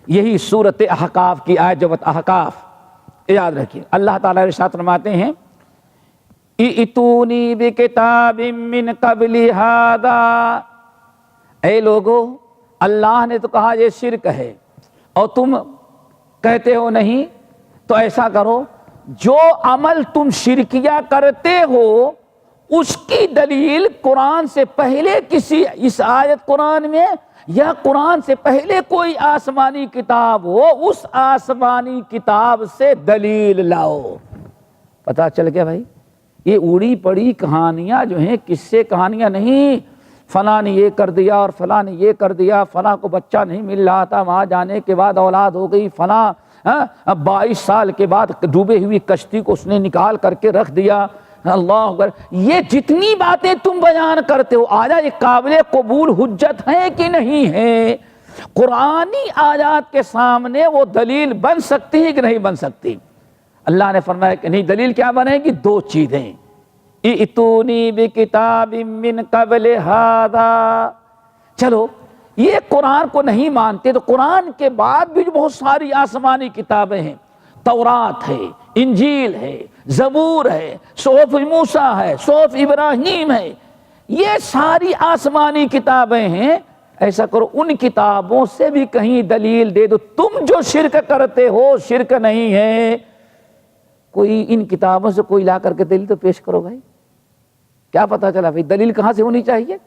یہی سورۃ احقاف کی آیت جو احقاف یاد رکھیے، اللہ تعالیٰ ارشاد فرماتے ہیں ائتونی بکتاب من قبل ھذا، اے لوگو، اللہ نے تو کہا یہ شرک ہے اور تم کہتے ہو نہیں، تو ایسا کرو، جو عمل تم شرکیہ کرتے ہو اس کی دلیل قرآن سے پہلے کسی اس آیت قرآن میں یا قرآن سے پہلے کوئی آسمانی کتاب ہو، اس آسمانی کتاب سے دلیل لاؤ۔ پتہ چل گیا بھائی، یہ اڑی پڑی کہانیاں جو ہیں، قصے کہانیاں نہیں، فلاں نے یہ کر دیا اور فلاں نے یہ کر دیا، فلاں کو بچہ نہیں مل رہا تھا، وہاں جانے کے بعد اولاد ہو گئی، فلاں 22 سال کے بعد ڈوبے ہوئی کشتی کو اس نے نکال کر کے رکھ دیا۔ اللہ اکبر، یہ جتنی باتیں تم بیان کرتے ہو، آیا یہ قابل قبول حجت ہے کہ نہیں ہے؟ قرآنی آیات کے سامنے وہ دلیل بن سکتی ہے کہ نہیں بن سکتی؟ اللہ نے فرمایا کہ نہیں، دلیل کیا بنے گی؟ 2 چیزیں، ائتونی بکتاب من قبل ھذا۔ چلو، یہ قرآن کو نہیں مانتے تو قرآن کے بعد بھی جو بہت ساری آسمانی کتابیں ہیں، تورات ہے، انجیل ہے، زبور ہے، صحف موسیٰ ہے، صحف ابراہیم ہے، یہ ساری آسمانی کتابیں ہیں۔ ایسا کرو، ان کتابوں سے بھی کہیں دلیل دے دو، تم جو شرک کرتے ہو شرک نہیں ہے۔ کوئی ان کتابوں سے کوئی لا کر کے دلیل تو پیش کرو بھائی، کیا پتا چلا بھائی دلیل کہاں سے ہونی چاہیے؟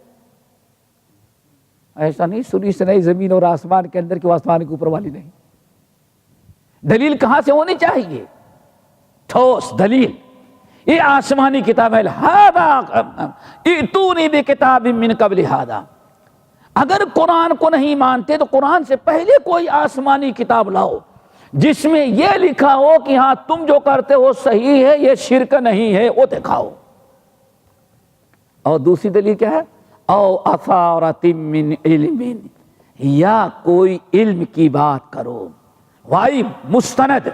ایسا نہیں سنی سنائی زمین اور آسمان کے اندر کی، آسمان کے اوپر والی نہیں، دلیل کہاں سے ہونی چاہیے؟ ٹھوس دلیل، یہ آسمانی کتاب ہے، ائتونی بکتاب من قبل ھذا۔ اگر قرآن کو نہیں مانتے تو قرآن سے پہلے کوئی آسمانی کتاب لاؤ جس میں یہ لکھا ہو کہ ہاں تم جو کرتے ہو صحیح ہے، یہ شرک نہیں ہے، وہ دکھاؤ۔ اور دوسری دلیل کیا ہے؟ او اثارۃ من علم، یا کوئی علم کی بات کرو، وائی مستند،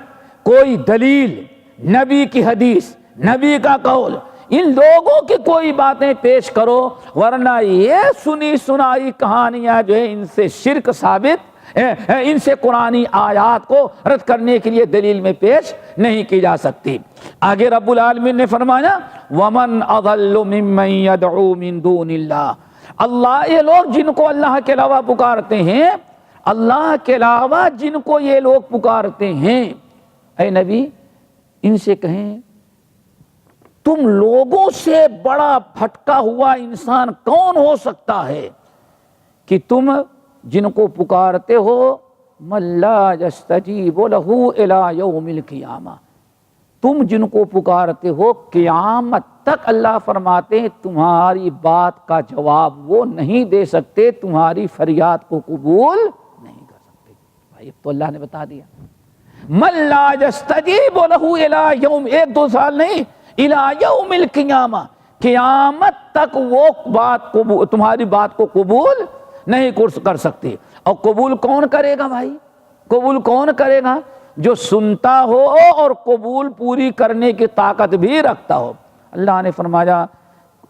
کوئی دلیل، نبی کی حدیث، نبی کا قول، ان لوگوں کی کوئی باتیں پیش کرو، ورنہ یہ سنی سنائی کہانیاں جو ہیں ان سے شرک ثابت، ان سے قرآنی آیات کو رد کرنے کے لیے دلیل میں پیش نہیں کی جا سکتی۔ آگے رب العالمین نے فرمایا وَمَنْ أَضَلُّ مِمَّنْ يَدْعُو مِن دُونِ اللَّهِ، اللہ، یہ لوگ جن کو اللہ کے علاوہ پکارتے ہیں، اللہ کے علاوہ جن کو یہ لوگ پکارتے ہیں، اے نبی ان سے کہیں تم لوگوں سے بڑا بھٹکا ہوا انسان کون ہو سکتا ہے کہ تم جن کو پکارتے ہو من لا یستجیب لہ الی یوم القیامہ، تم جن کو پکارتے ہو قیامت تک اللہ فرماتے ہیں تمہاری بات کا جواب وہ نہیں دے سکتے، تمہاری فریاد کو قبول نہیں کر سکتے۔ بھائی تو اللہ نے بتا دیا، من لا یستجیب لہ الی یوم، ایک دو سال نہیں، الی یوم القیامہ، قیامت تک وہ بات تمہاری بات کو قبول نہیں کر سکتے۔ اور قبول کون کرے گا بھائی؟ قبول کون کرے گا؟ جو سنتا ہو اور قبول پوری کرنے کی طاقت بھی رکھتا ہو۔ اللہ نے فرمایا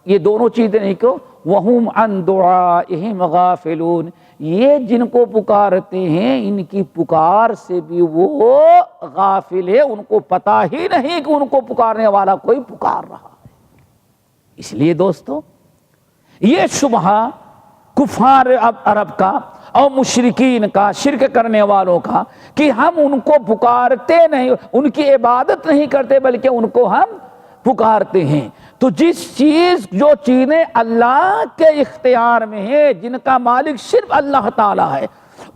یہ دونوں چیزیں نہیں کہ وَهُمْ عَنْ دُعَائِهِمْ غَافِلُونَ، یہ جن کو پکارتے ہیں ان کی پکار سے بھی وہ غافل ہے، ان کو پتہ ہی نہیں کہ ان کو پکارنے والا کوئی پکار رہا ہے۔ اس لیے دوستو یہ شبہہ کفار عرب کا اور مشرکین کا، شرک کرنے والوں کا، کہ ہم ان کو پکارتے نہیں، ان کی عبادت نہیں کرتے بلکہ ان کو ہم پکارتے ہیں۔ تو جو چیزیں اللہ کے اختیار میں ہیں، جن کا مالک صرف اللہ تعالیٰ ہے،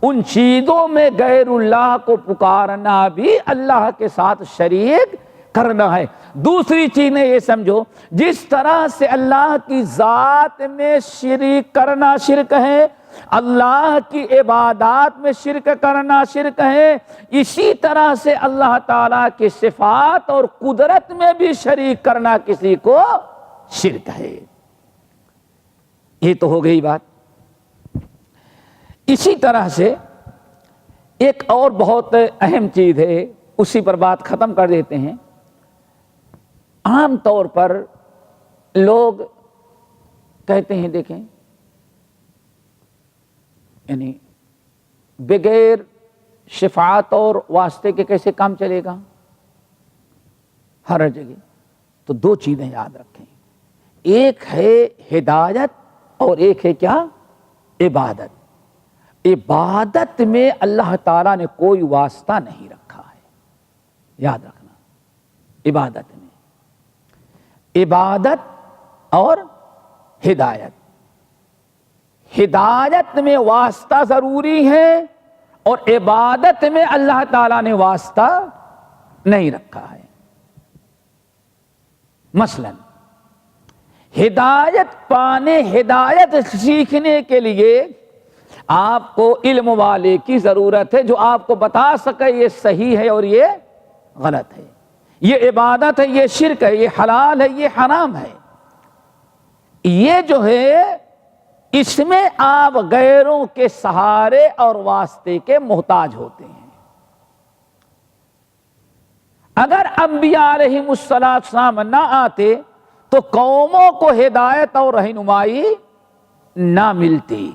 ان چیزوں میں غیر اللہ کو پکارنا بھی اللہ کے ساتھ شریک کرنا ہے۔ دوسری چیزیں یہ سمجھو، جس طرح سے اللہ کی ذات میں شریک کرنا شرک ہے، اللہ کی عبادات میں شرک کرنا شرک ہے، اسی طرح سے اللہ تعالیٰ کی صفات اور قدرت میں بھی شریک کرنا کسی کو شرک ہے۔ یہ تو ہو گئی بات۔ اسی طرح سے ایک اور بہت اہم چیز ہے، اسی پر بات ختم کر دیتے ہیں۔ عام طور پر لوگ کہتے ہیں دیکھیں، یعنی بغیر شفاعت اور واسطے کے کیسے کام چلے گا ہر جگہ؟ تو دو چیزیں یاد رکھیں، ایک ہے ہدایت اور ایک ہے کیا؟ عبادت۔ عبادت میں اللہ تعالیٰ نے کوئی واسطہ نہیں رکھا ہے، یاد رکھنا۔ عبادت میں عبادت اور ہدایت، ہدایت میں واسطہ ضروری ہے اور عبادت میں اللہ تعالیٰ نے واسطہ نہیں رکھا ہے۔ مثلا ہدایت پانے، ہدایت سیکھنے کے لیے آپ کو علم والے کی ضرورت ہے جو آپ کو بتا سکے یہ صحیح ہے اور یہ غلط ہے، یہ عبادت ہے، یہ شرک ہے، یہ حلال ہے، یہ حرام ہے۔ یہ جو ہے اس میں آپ غیروں کے سہارے اور واسطے کے محتاج ہوتے ہیں۔ اگر انبیاء علیہم السلام نہ آتے تو قوموں کو ہدایت اور رہنمائی نہ ملتی۔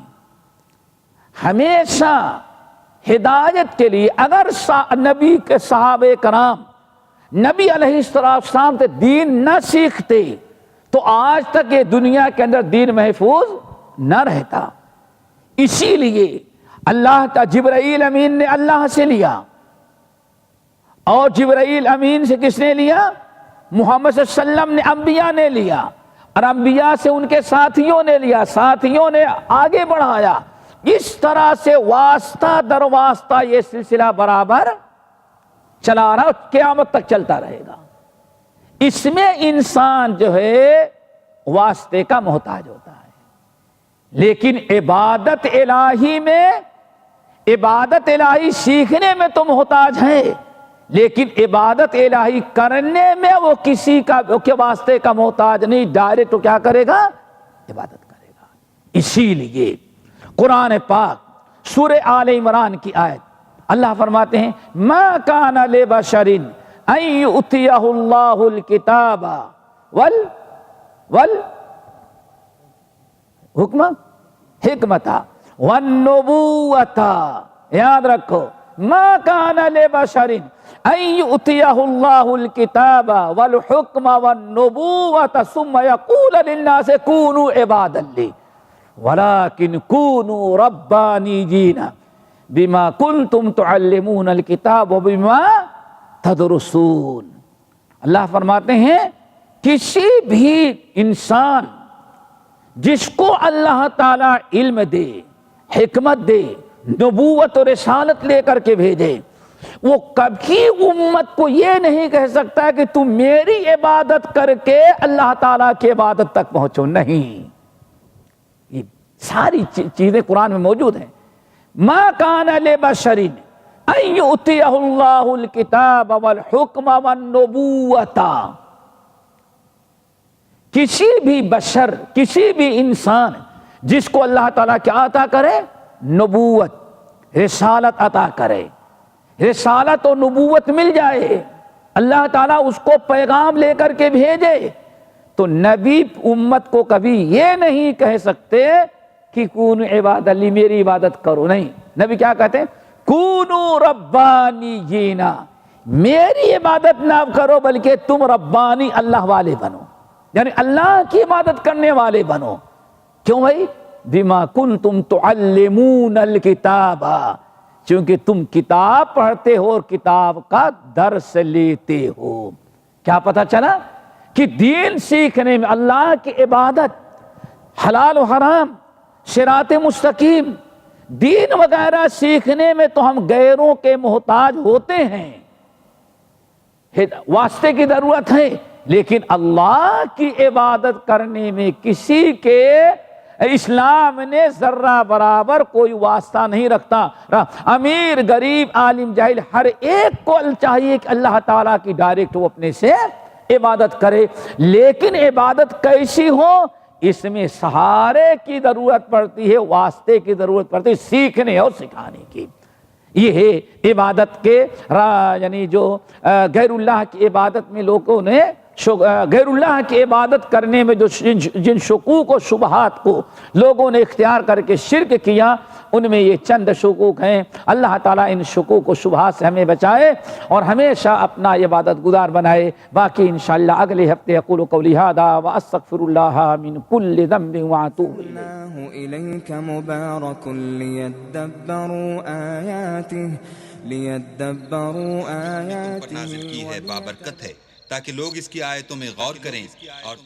ہمیشہ ہدایت کے لیے اگر نبی کے صحابہ کرام نبی علیہ السلام سے دین نہ سیکھتے تو آج تک یہ دنیا کے اندر دین محفوظ نہ رہتا۔ اسی لیے اللہ کا جبرائیل امین نے اللہ سے لیا، اور جبرائیل امین سے کس نے لیا؟ محمد صلی اللہ علیہ وسلم نے، انبیاء نے لیا، اور انبیاء سے ان کے ساتھیوں نے لیا، ساتھیوں نے آگے بڑھایا۔ اس طرح سے واسطہ در واسطہ یہ سلسلہ برابر چلا رہا، قیامت تک چلتا رہے گا۔ اس میں انسان جو ہے واسطے کا محتاج ہوتا ہے، لیکن عبادت الہی میں، عبادت الہی سیکھنے میں تو محتاج ہے، لیکن عبادت الہی کرنے میں وہ کسی کا کے واسطے کا محتاج نہیں، ڈائریکٹ تو کیا کرے گا؟ عبادت کرے گا۔ اسی لیے قرآن پاک سورہ آل عمران کی آیت اللہ فرماتے ہیں ما کان لبشر ان یؤتیہ اللہ الکتاب حکمت والنبوۃ، یاد رکھو، ما کان لبشر ان یؤتیہ اللہ الکتاب والحکم والنبوۃ ثم یقول للناس کونوا عبادا لی ولکن کونوا ربانیین بما کنتم تعلمون الکتاب وبما تدرسون۔ اللہ فرماتے ہیں کسی بھی انسان جس کو اللہ تعالی علم دے، حکمت دے، نبوت اور رسالت لے کر کے بھیجے، وہ کبھی امت کو یہ نہیں کہہ سکتا کہ تم میری عبادت کر کے اللہ تعالیٰ کی عبادت تک پہنچو، نہیں۔ یہ ساری چیزیں قرآن میں موجود ہیں۔ ما کان لبشر ان یؤتیہ اللہ الکتاب والحکم والنبوۃ، کسی بھی بشر، کسی بھی انسان جس کو اللہ تعالیٰ کیا عطا کرے؟ نبوت، رسالت عطا کرے، رسالت و نبوت مل جائے، اللہ تعالیٰ اس کو پیغام لے کر کے بھیجے، تو نبی امت کو کبھی یہ نہیں کہہ سکتے کہ کونو عباد لی، میری عبادت کرو، نہیں۔ نبی کیا کہتے ہیں؟ کونو ربانیین، میری عبادت نہ کرو بلکہ تم ربانی، اللہ والے بنو، یعنی اللہ کی عبادت کرنے والے بنو۔ کیوں بھائی؟ بما کنتم تعلمون الکتاب، چونکہ تم کتاب پڑھتے ہو اور کتاب کا درس لیتے ہو۔ کیا پتہ چلا کہ دین سیکھنے میں، اللہ کی عبادت، حلال و حرام، صراط مستقیم، دین وغیرہ سیکھنے میں تو ہم غیروں کے محتاج ہوتے ہیں، واسطے کی ضرورت ہے، لیکن اللہ کی عبادت کرنے میں کسی کے اسلام نے ذرہ برابر کوئی واسطہ نہیں رکھتا۔ امیر، غریب، عالم، جاہل، ہر ایک کو چاہیے کہ اللہ تعالیٰ کی ڈائریکٹ وہ اپنے سے عبادت کرے، لیکن عبادت کیسی ہو؟ اس میں سہارے کی ضرورت پڑتی ہے، واسطے کی ضرورت پڑتی ہے، سیکھنے اور سکھانے کی۔ یہ ہے عبادت کے یعنی جو غیر اللہ کی عبادت میں لوگوں نے، غیر اللہ کی عبادت کرنے میں جو جن شکوک و شبہات کو لوگوں نے اختیار کر کے شرک کیا، ان میں یہ چند شکوک ہیں۔ اللہ تعالیٰ ان شکوک و شبہات سے ہمیں بچائے اور ہمیشہ اپنا عبادت گزار بنائے۔ باقی انشاءاللہ اگلے ہفتے اقول قولی ھذا واستغفر اللہ من کل ذنب واتوب الیہ۔ إليك مبارك ليدبروا آياته نازل کی ہے، بابرکت ہے تاکہ لوگ اس کی آیتوں میں غور کریں اور